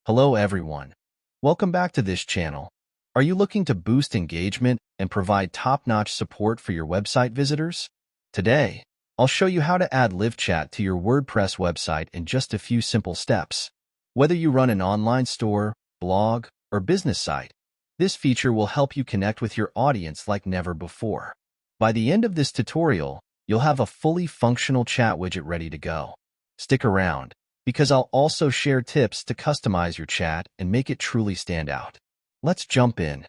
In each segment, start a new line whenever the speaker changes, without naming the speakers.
Hello everyone. Welcome back to this channel. Are you looking to boost engagement and provide top-notch support for your website visitors? Today, I'll show you how to add LiveChat to your WordPress website in just a few simple steps. Whether you run an online store, blog, or business site, this feature will help you connect with your audience like never before. By the end of this tutorial, you'll have a fully functional chat widget ready to go. Stick around, because I'll also share tips to customize your chat and make it truly stand out. Let's jump in.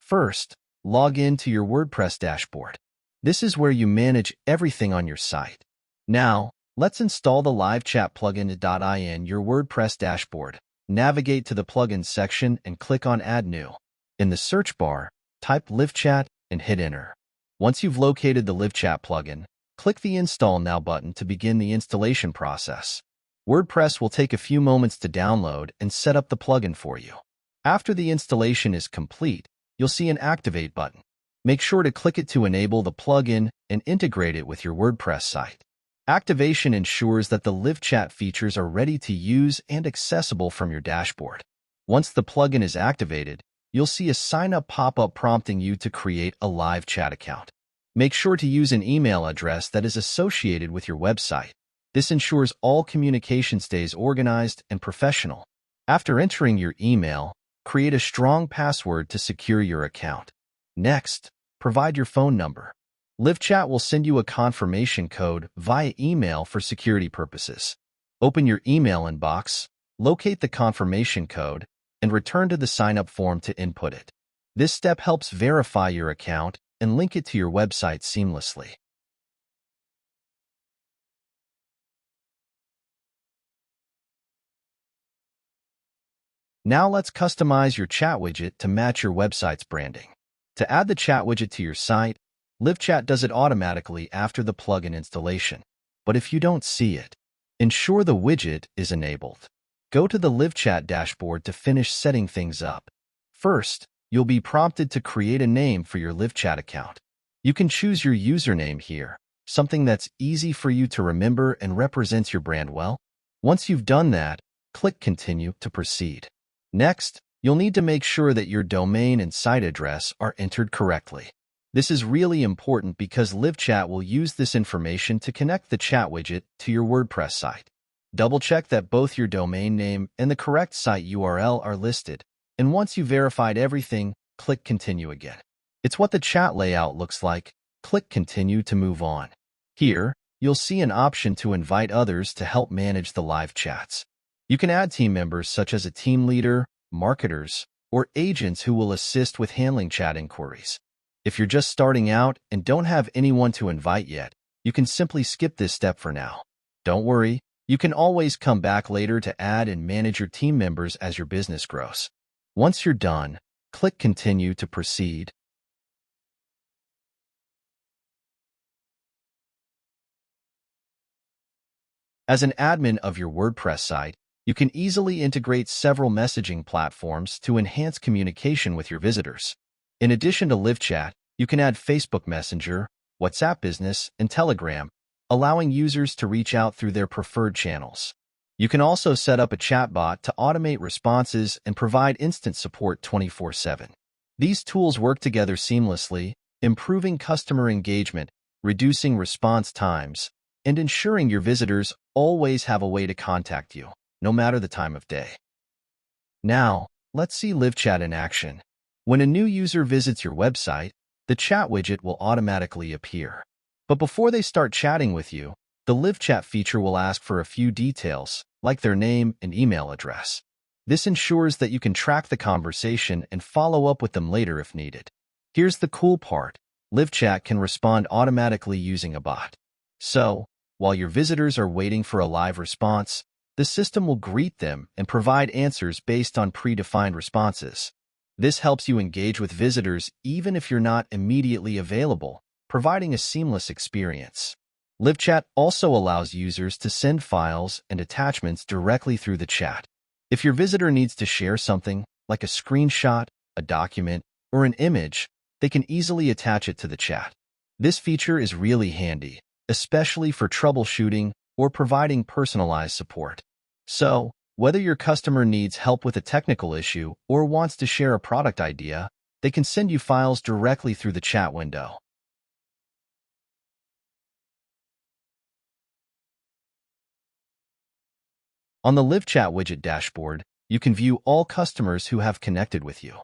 First, log in to your WordPress dashboard. This is where you manage everything on your site. Now, let's install the LiveChat plugin in your WordPress dashboard. Navigate to the Plugins section and click on Add New. In the search bar, type LiveChat and hit Enter. Once you've located the LiveChat plugin, click the Install Now button to begin the installation process. WordPress will take a few moments to download and set up the plugin for you. After the installation is complete, you'll see an Activate button. Make sure to click it to enable the plugin and integrate it with your WordPress site. Activation ensures that the LiveChat features are ready to use and accessible from your dashboard. Once the plugin is activated, you'll see a sign-up pop-up prompting you to create a LiveChat account. Make sure to use an email address that is associated with your website. This ensures all communication stays organized and professional. After entering your email, create a strong password to secure your account. Next, provide your phone number. LiveChat will send you a confirmation code via email for security purposes. Open your email inbox, locate the confirmation code, and return to the sign-up form to input it. This step helps verify your account and link it to your website seamlessly. Now let's customize your chat widget to match your website's branding. To add the chat widget to your site, LiveChat does it automatically after the plugin installation. But if you don't see it, ensure the widget is enabled. Go to the LiveChat dashboard to finish setting things up. First, you'll be prompted to create a name for your LiveChat account. You can choose your username here, something that's easy for you to remember and represents your brand well. Once you've done that, click Continue to proceed. Next, you'll need to make sure that your domain and site address are entered correctly. This is really important because LiveChat will use this information to connect the chat widget to your WordPress site. Double-check that both your domain name and the correct site URL are listed, and once you've verified everything, click Continue again. It's what the chat layout looks like. Click Continue to move on. Here, you'll see an option to invite others to help manage the live chats. You can add team members such as a team leader, marketers, or agents who will assist with handling chat inquiries. If you're just starting out and don't have anyone to invite yet, you can simply skip this step for now. Don't worry, you can always come back later to add and manage your team members as your business grows. Once you're done, click Continue to proceed. As an admin of your WordPress site, you can easily integrate several messaging platforms to enhance communication with your visitors. In addition to LiveChat, you can add Facebook Messenger, WhatsApp Business, and Telegram, allowing users to reach out through their preferred channels. You can also set up a chatbot to automate responses and provide instant support 24/7. These tools work together seamlessly, improving customer engagement, reducing response times, and ensuring your visitors always have a way to contact you, no matter the time of day. Now, let's see LiveChat in action. When a new user visits your website, the chat widget will automatically appear. But before they start chatting with you, the LiveChat feature will ask for a few details, like their name and email address. This ensures that you can track the conversation and follow up with them later if needed. Here's the cool part. LiveChat can respond automatically using a bot. So, while your visitors are waiting for a live response, the system will greet them and provide answers based on predefined responses. This helps you engage with visitors even if you're not immediately available, providing a seamless experience. LiveChat also allows users to send files and attachments directly through the chat. If your visitor needs to share something, like a screenshot, a document, or an image, they can easily attach it to the chat. This feature is really handy, especially for troubleshooting or providing personalized support. So, whether your customer needs help with a technical issue or wants to share a product idea, they can send you files directly through the chat window. On the LiveChat widget dashboard, you can view all customers who have connected with you.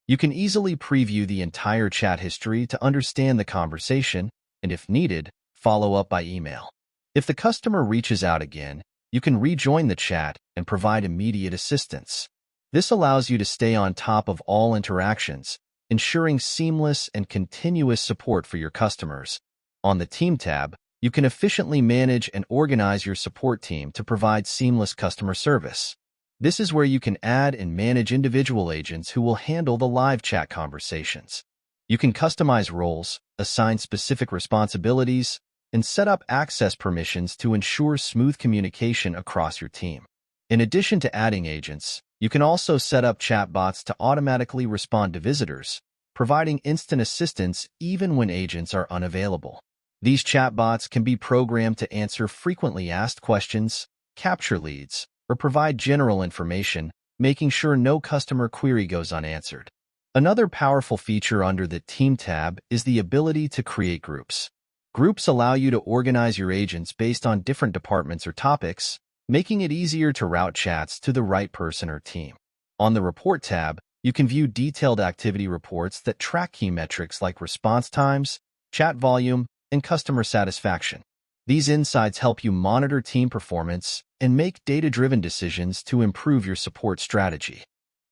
You can easily preview the entire chat history to understand the conversation, and if needed, follow up by email. If the customer reaches out again, you can rejoin the chat and provide immediate assistance. This allows you to stay on top of all interactions, ensuring seamless and continuous support for your customers. On the Team tab, you can efficiently manage and organize your support team to provide seamless customer service. This is where you can add and manage individual agents who will handle the live chat conversations. You can customize roles, assign specific responsibilities, and set up access permissions to ensure smooth communication across your team. In addition to adding agents, you can also set up chatbots to automatically respond to visitors, providing instant assistance even when agents are unavailable. These chatbots can be programmed to answer frequently asked questions, capture leads, or provide general information, making sure no customer query goes unanswered. Another powerful feature under the Team tab is the ability to create groups. Groups allow you to organize your agents based on different departments or topics, making it easier to route chats to the right person or team. On the Report tab, you can view detailed activity reports that track key metrics like response times, chat volume, and customer satisfaction. These insights help you monitor team performance and make data-driven decisions to improve your support strategy.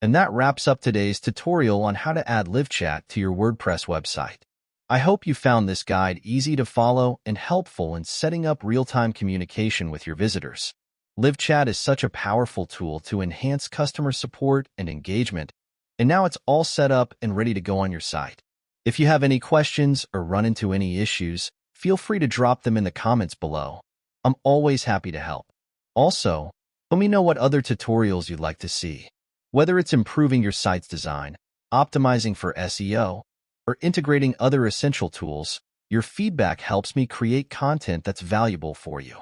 And that wraps up today's tutorial on how to add LiveChat to your WordPress website. I hope you found this guide easy to follow and helpful in setting up real-time communication with your visitors. LiveChat is such a powerful tool to enhance customer support and engagement, and now it's all set up and ready to go on your site. If you have any questions or run into any issues, feel free to drop them in the comments below. I'm always happy to help. Also, let me know what other tutorials you'd like to see. Whether it's improving your site's design, optimizing for SEO, or integrating other essential tools, your feedback helps me create content that's valuable for you.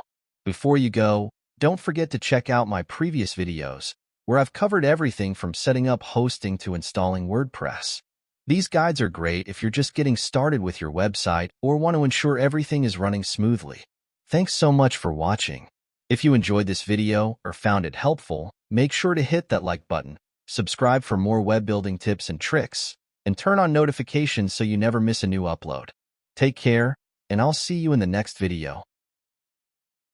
Before you go, don't forget to check out my previous videos, where I've covered everything from setting up hosting to installing WordPress. These guides are great if you're just getting started with your website or want to ensure everything is running smoothly. Thanks so much for watching. If you enjoyed this video or found it helpful, make sure to hit that like button, subscribe for more web building tips and tricks, and turn on notifications so you never miss a new upload. Take care, and I'll see you in the next video.